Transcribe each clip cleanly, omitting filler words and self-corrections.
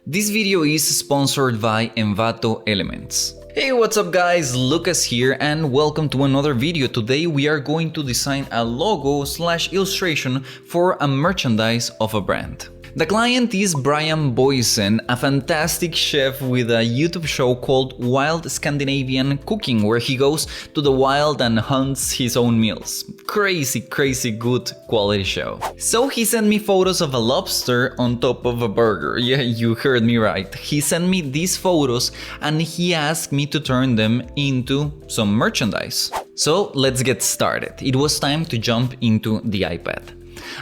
This video is sponsored by Envato Elements. Hey, what's up guys, Lucas here and welcome to another video. Today we are going to design a logo / illustration for a merchandise of a brand. The client is Brian Boysen, a fantastic chef with a YouTube show called Wild Scandinavian Cooking, where he goes to the wild and hunts his own meals. Crazy good quality show. So he sent me photos of a lobster on top of a burger. Yeah, you heard me right. He sent me these photos and he asked me to turn them into some merchandise. So let's get started. It was time to jump into the iPad.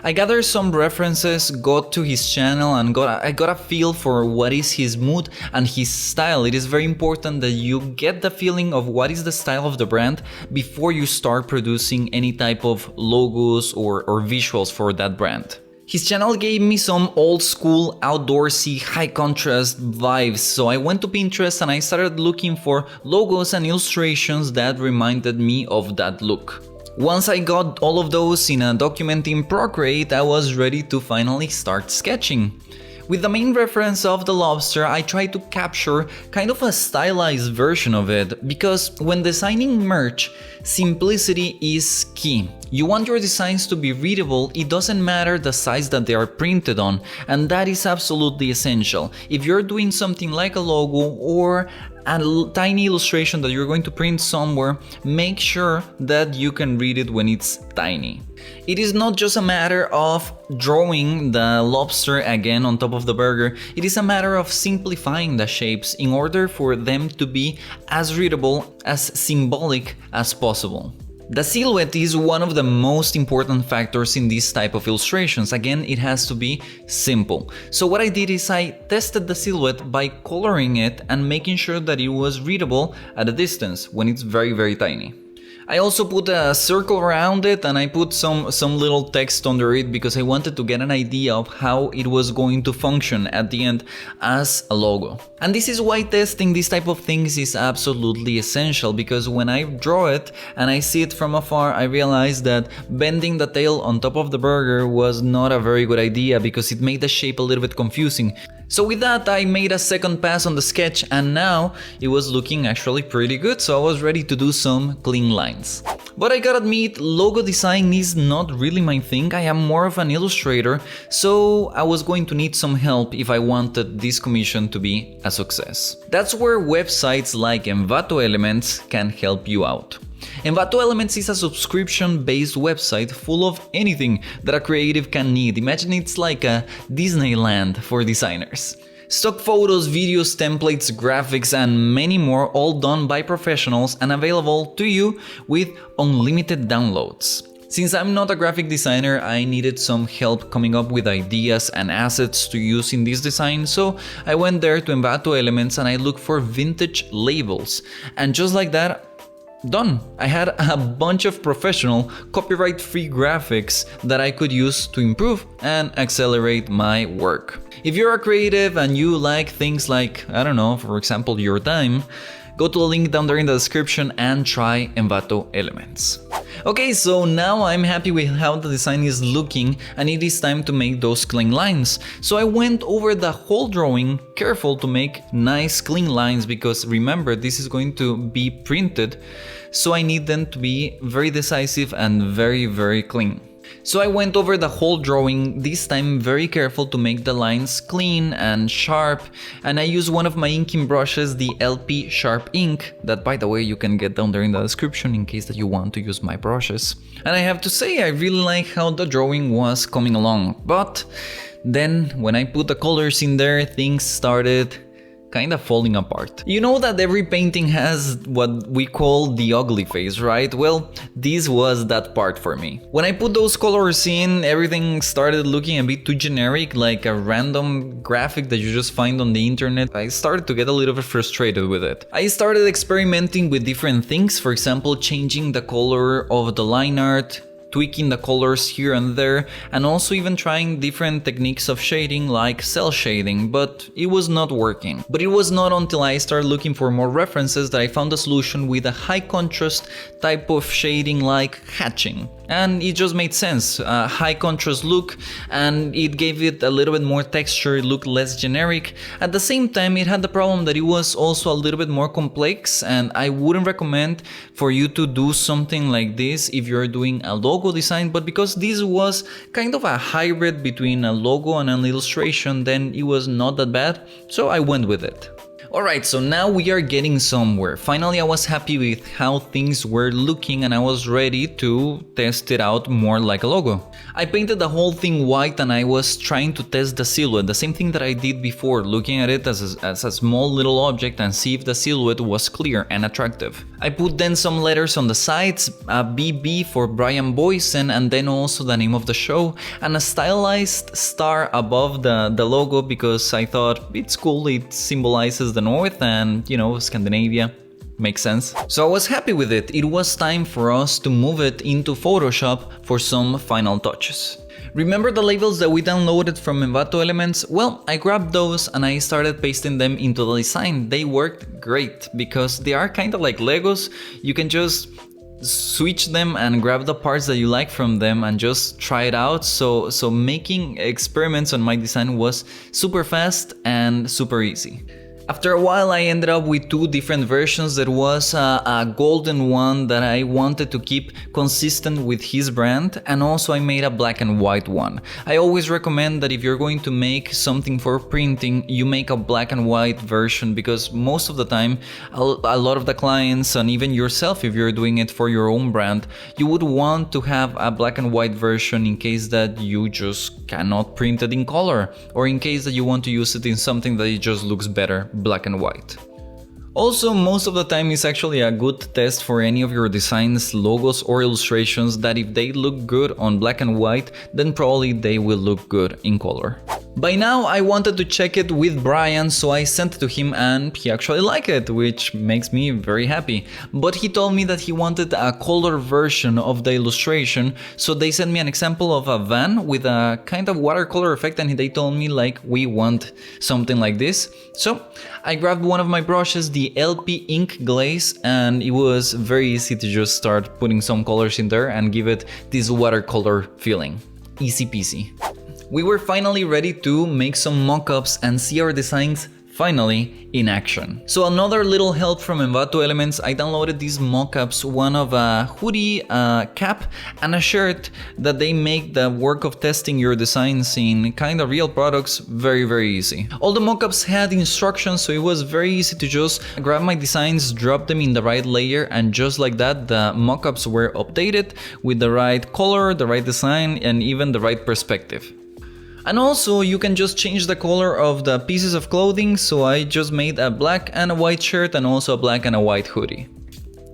I gathered some references, got to his channel and I got a feel for what is his mood and his style. It is very important that you get the feeling of what is the style of the brand before you start producing any type of logos or visuals for that brand. His channel gave me some old school, outdoorsy, high contrast vibes, so I went to Pinterest and I started looking for logos and illustrations that reminded me of that look. Once I got all of those in a document in Procreate, I was ready to finally start sketching. With the main reference of the lobster, I tried to capture kind of a stylized version of it, because when designing merch, simplicity is key. You want your designs to be readable, it doesn't matter the size that they are printed on, and that is absolutely essential. If you're doing something like a logo or a tiny illustration that you're going to print somewhere, make sure that you can read it when it's tiny. It is not just a matter of drawing the lobster again on top of the burger, it is a matter of simplifying the shapes in order for them to be as readable, as symbolic as possible. The silhouette is one of the most important factors in this type of illustrations. Again, it has to be simple. So what I did is I tested the silhouette by coloring it and making sure that it was readable at a distance when it's very tiny. I also put a circle around it and I put some little text under it because I wanted to get an idea of how it was going to function at the end as a logo. And this is why testing this type of things is absolutely essential, because when I draw it and I see it from afar, I realized that bending the tail on top of the burger was not a very good idea because it made the shape a little bit confusing. So with that, I made a second pass on the sketch and now it was looking actually pretty good, so I was ready to do some clean lines. But I gotta admit, logo design is not really my thing. I am more of an illustrator, so I was going to need some help if I wanted this commission to be a success. That's where websites like Envato Elements can help you out. Envato Elements is a subscription-based website full of anything that a creative can need. Imagine it's like a Disneyland for designers. Stock photos, videos, templates, graphics, and many more, all done by professionals and available to you with unlimited downloads. Since I'm not a graphic designer, I needed some help coming up with ideas and assets to use in this design, so I went there to Envato Elements and I looked for vintage labels. And just like that, done! I had a bunch of professional, copyright-free graphics that I could use to improve and accelerate my work. If you're a creative and you like things like, I don't know, for example, your time, go to the link down there in the description and try Envato Elements. Okay, so now I'm happy with how the design is looking and it is time to make those clean lines. So I went over the whole drawing, careful to make nice clean lines, because remember, this is going to be printed, so I need them to be very decisive and very clean. So I went over the whole drawing, this time very careful to make the lines clean and sharp, and I used one of my inking brushes, the LP Sharp Ink, that by the way you can get down there in the description in case that you want to use my brushes. And I have to say, I really like how the drawing was coming along, but then when I put the colors in there, things started kind of falling apart. You know that every painting has what we call the ugly face, right? Well, this was that part for me. When I put those colors in, everything started looking a bit too generic, like a random graphic that you just find on the internet. I started to get a little bit frustrated with it. I started experimenting with different things, for example, changing the color of the line art tweaking the colors here and there, and also even trying different techniques of shading like cell shading, but it was not working. But it was not until I started looking for more references that I found a solution with a high contrast type of shading like hatching. And it just made sense, a high contrast look, and it gave it a little bit more texture, it looked less generic. At the same time, it had the problem that it was also a little bit more complex, and I wouldn't recommend for you to do something like this if you're doing a logo design, but because this was kind of a hybrid between a logo and an illustration, then it was not that bad, so I went with it. Alright, so now we are getting somewhere. Finally, I was happy with how things were looking and I was ready to test it out more like a logo. I painted the whole thing white and I was trying to test the silhouette, the same thing that I did before, looking at it as a small little object and see if the silhouette was clear and attractive. I put then some letters on the sides, a BB for Brian Boysen, and then also the name of the show, and a stylized star above the logo because I thought it's cool, it symbolizes the north and, you know, Scandinavia. Makes sense. So I was happy with it. It was time for us to move it into Photoshop for some final touches. Remember the labels that we downloaded from Envato Elements? Well, I grabbed those and I started pasting them into the design. They worked great because they are kind of like Legos. You can just switch them and grab the parts that you like from them and just try it out. So making experiments on my design was super fast and super easy. After a while I ended up with two different versions. There was a golden one that I wanted to keep consistent with his brand, and also I made a black and white one. I always recommend that if you're going to make something for printing, you make a black and white version, because most of the time a lot of the clients and even yourself, if you're doing it for your own brand, you would want to have a black and white version in case that you just cannot print it in color, or in case that you want to use it in something that it just looks better black and white. Also, most of the time it's actually a good test for any of your designs, logos or illustrations, that if they look good on black and white, then probably they will look good in color. By now I wanted to check it with Brian, so I sent it to him and he actually liked it, which makes me very happy. But he told me that he wanted a color version of the illustration, so they sent me an example of a van with a kind of watercolor effect, and they told me like, we want something like this. So I grabbed one of my brushes, the LP ink glaze, and it was very easy to just start putting some colors in there and give it this watercolor feeling. Easy peasy. We were finally ready to make some mockups and see our designs finally in action. So another little help from Envato Elements, I downloaded these mockups, one of a hoodie, a cap and a shirt, that they make the work of testing your designs in kind of real products very easy. All the mockups had instructions, so it was very easy to just grab my designs, drop them in the right layer, and just like that the mockups were updated with the right color, the right design, and even the right perspective. And also you can just change the color of the pieces of clothing, so I just made a black and a white shirt and also a black and a white hoodie.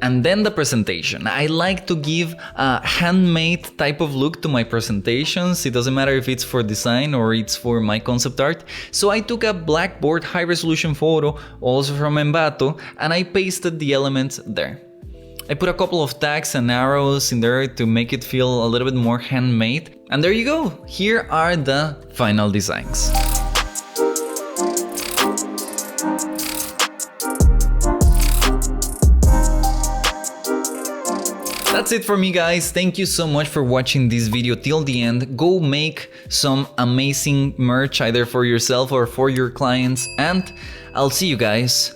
And then the presentation. I like to give a handmade type of look to my presentations. It doesn't matter if it's for design or it's for my concept art. So I took a blackboard high resolution photo, also from Envato, and I pasted the elements there. I put a couple of tags and arrows in there to make it feel a little bit more handmade. And there you go, here are the final designs. That's it for me, guys. Thank you so much for watching this video till the end. Go make some amazing merch either for yourself or for your clients, and I'll see you guys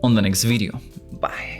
on the next video. Bye.